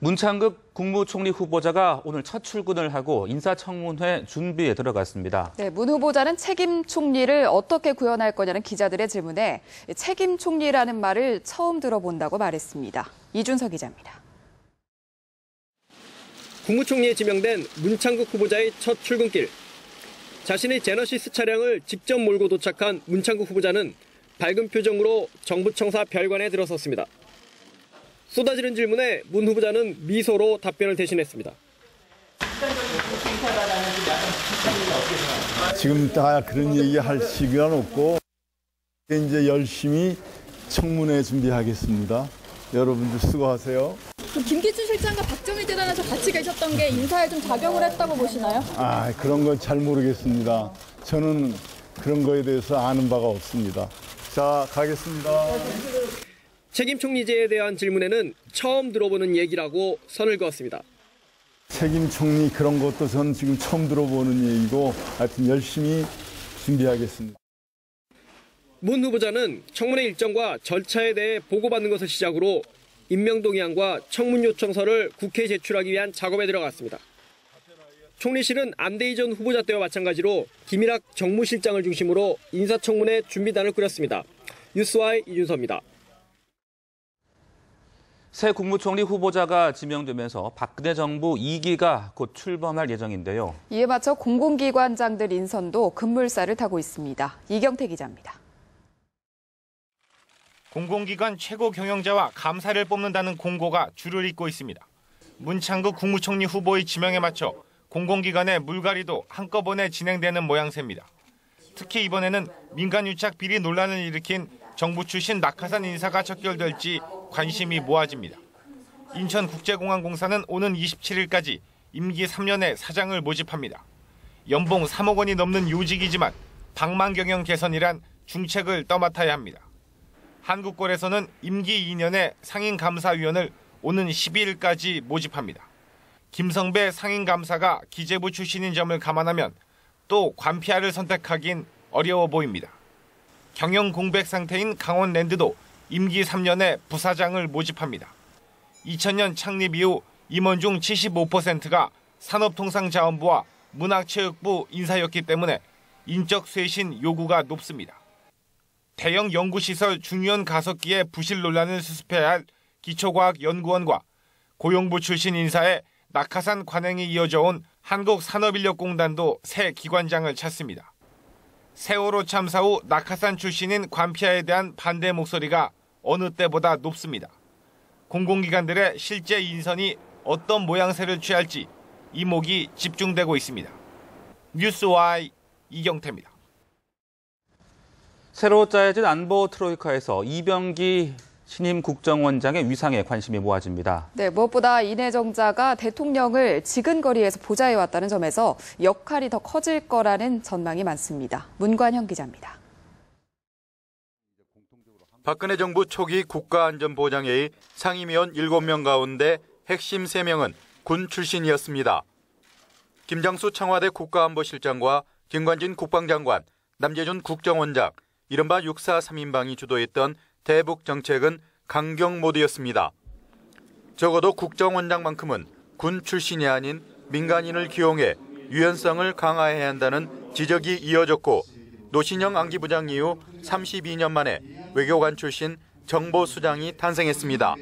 문창극 국무총리 후보자가 오늘 첫 출근을 하고 인사청문회 준비에 들어갔습니다. 네, 문 후보자는 책임 총리를 어떻게 구현할 거냐는 기자들의 질문에 책임 총리라는 말을 처음 들어본다고 말했습니다. 이준석 기자입니다. 국무총리에 지명된 문창극 후보자의 첫 출근길. 자신의 제너시스 차량을 직접 몰고 도착한 문창극 후보자는 밝은 표정으로 정부 청사 별관에 들어섰습니다. 쏟아지는 질문에 문 후보자는 미소로 답변을 대신했습니다. 지금 다 그런 얘기할 시간 없고 이제 열심히 청문회 준비하겠습니다. 여러분들 수고하세요. 김기춘 실장과 박정희 재단에서 같이 계셨던 게 인사에 좀 작용을 했다고 보시나요? 그런 건 잘 모르겠습니다. 저는 그런 거에 대해서 아는 바가 없습니다. 자, 가겠습니다. 책임 총리제에 대한 질문에는 처음 들어보는 얘기라고 선을 그었습니다. 책임 총리 그런 것도 저는 지금 처음 들어보는 얘기고 하여튼 열심히 준비하겠습니다. 문 후보자는 청문회 일정과 절차에 대해 보고받는 것을 시작으로 임명동의안과 청문 요청서를 국회에 제출하기 위한 작업에 들어갔습니다. 총리실은 안대희 전 후보자 때와 마찬가지로 김일학 정무실장을 중심으로 인사청문회 준비단을 꾸렸습니다. 뉴스와의 이준서입니다. 새 국무총리 후보자가 지명되면서 박근혜 정부 2기가 곧 출범할 예정인데요. 이에 맞춰 공공기관장들 인선도 급물살을 타고 있습니다. 이경태 기자입니다. 공공기관 최고 경영자와 감사를 뽑는다는 공고가 줄을 잇고 있습니다. 문창극 국무총리 후보의 지명에 맞춰 공공기관의 물갈이도 한꺼번에 진행되는 모양새입니다. 특히 이번에는 민간 유착 비리 논란을 일으킨 정부 출신 낙하산 인사가 척결될지 관심이 모아집니다. 인천국제공항공사는 오는 27일까지 임기 3년의 사장을 모집합니다. 연봉 3억 원이 넘는 요직이지만 방망경영 개선이란 중책을 떠맡아야 합니다. 한국거래소는 임기 2년의 상임감사위원을 오는 12일까지 모집합니다. 김성배 상임감사가 기재부 출신인 점을 감안하면 또 관피아를 선택하긴 어려워 보입니다. 경영 공백 상태인 강원랜드도 임기 3년의 부사장을 모집합니다. 2000년 창립 이후 임원 중 75%가 산업통상자원부와 문화체육부 인사였기 때문에 인적 쇄신 요구가 높습니다. 대형 연구시설 중요한 가석기의 부실 논란을 수습해야 할 기초과학연구원과 고용부 출신 인사의 낙하산 관행이 이어져 온 한국산업인력공단도 새 기관장을 찾습니다. 세월호 참사 후 낙하산 출신인 관피아에 대한 반대 목소리가 어느 때보다 높습니다. 공공기관들의 실제 인선이 어떤 모양새를 취할지 이목이 집중되고 있습니다. 뉴스와이 이경태입니다. 새로 짜여진 안보 트로이카에서 이병기 신임 국정원장의 위상에 관심이 모아집니다. 네, 무엇보다 이 내정자가 대통령을 지근거리에서 보좌해왔다는 점에서 역할이 더 커질 거라는 전망이 많습니다. 문관형 기자입니다. 박근혜 정부 초기 국가안전보장회의 상임위원 7명 가운데 핵심 3명은 군 출신이었습니다. 김장수 청와대 국가안보실장과 김관진 국방장관, 남재준 국정원장, 이른바 6.4 3인방이 주도했던 대북 정책은 강경 모드였습니다. 적어도 국정원장만큼은 군 출신이 아닌 민간인을 기용해 유연성을 강화해야 한다는 지적이 이어졌고 노신영 안기부장 이후 32년 만에 외교관 출신 정보수장이 탄생했습니다.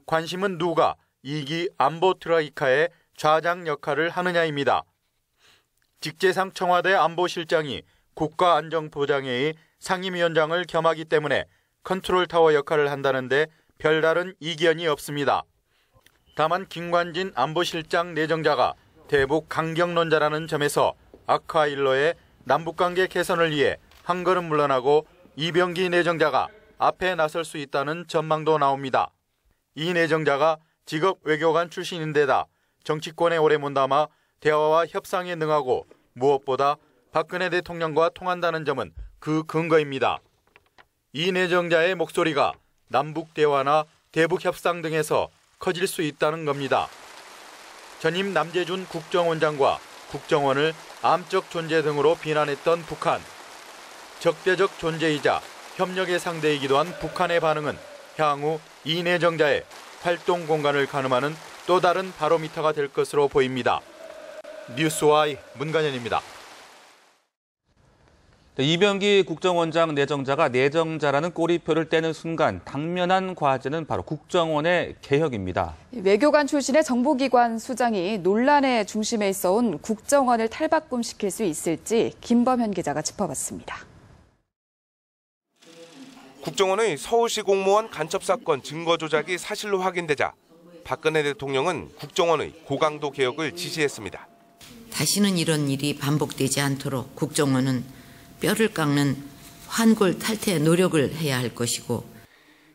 관심은 누가 2기 안보 트로이카의 좌장 역할을 하느냐입니다. 직제상 청와대 안보실장이 국가안전보장회의 상임위원장을 겸하기 때문에 컨트롤타워 역할을 한다는데 별다른 이견이 없습니다. 다만 김관진 안보실장 내정자가 대북 강경론자라는 점에서 아크아일러의 남북관계 개선을 위해 한 걸음 물러나고 이병기 내정자가 앞에 나설 수 있다는 전망도 나옵니다. 이 내정자가 직업 외교관 출신인데다 정치권에 오래 몸담아 대화와 협상에 능하고 무엇보다 박근혜 대통령과 통한다는 점은 그 근거입니다. 이 내정자의 목소리가 남북 대화나 대북 협상 등에서 커질 수 있다는 겁니다. 전임 남재준 국정원장과 국정원을 암적 존재 등으로 비난했던 북한. 적대적 존재이자 협력의 상대이기도 한 북한의 반응은 향후 이 내정자의 활동 공간을 가늠하는 또 다른 바로미터가 될 것으로 보입니다. 뉴스와이 문간현입니다. 이병기 국정원장 내정자가 내정자라는 꼬리표를 떼는 순간 당면한 과제는 바로 국정원의 개혁입니다. 외교관 출신의 정보기관 수장이 논란의 중심에 있어온 국정원을 탈바꿈시킬 수 있을지 김범현 기자가 짚어봤습니다. 국정원의 서울시 공무원 간첩 사건 증거 조작이 사실로 확인되자 박근혜 대통령은 국정원의 고강도 개혁을 지시했습니다. 다시는 이런 일이 반복되지 않도록 국정원은 뼈를 깎는 환골 탈퇴 노력을 해야 할 것이고,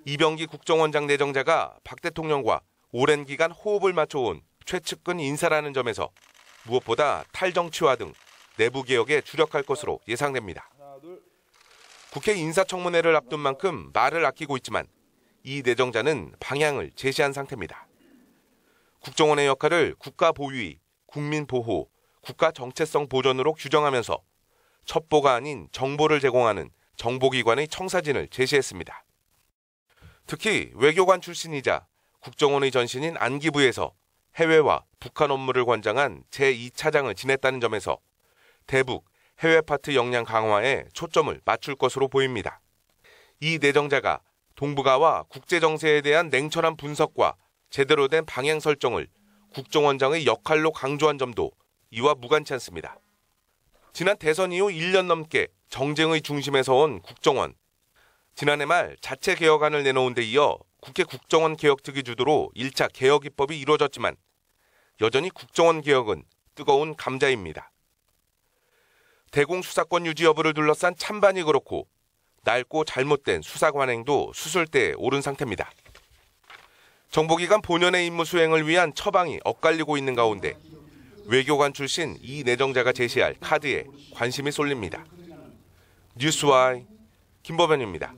이병기 국정원장 내정자가 박 대통령과 오랜 기간 호흡을 맞춰온 최측근 인사라는 점에서 무엇보다 탈정치화 등 내부 개혁에 주력할 것으로 예상됩니다. 국회 인사청문회를 앞둔 만큼 말을 아끼고 있지만 이 내정자는 방향을 제시한 상태입니다. 국정원의 역할을 국가보위, 국민보호, 국가정체성 보존으로 규정하면서 첩보가 아닌 정보를 제공하는 정보기관의 청사진을 제시했습니다. 특히 외교관 출신이자 국정원의 전신인 안기부에서 해외와 북한 업무를 관장한 제2차장을 지냈다는 점에서 대북, 해외 파트 역량 강화에 초점을 맞출 것으로 보입니다. 이 내정자가 동북아와 국제정세에 대한 냉철한 분석과 제대로 된 방향 설정을 국정원장의 역할로 강조한 점도 이와 무관치 않습니다. 지난 대선 이후 1년 넘게 정쟁의 중심에 서온 국정원. 지난해 말 자체 개혁안을 내놓은 데 이어 국회 국정원 개혁특위 주도로 1차 개혁 입법이 이루어졌지만 여전히 국정원 개혁은 뜨거운 감자입니다. 대공 수사권 유지 여부를 둘러싼 찬반이 그렇고 낡고 잘못된 수사 관행도 수술대에 오른 상태입니다. 정보기관 본연의 임무 수행을 위한 처방이 엇갈리고 있는 가운데 외교관 출신 이 내정자가 제시할 카드에 관심이 쏠립니다. 뉴스와이 김범현입니다.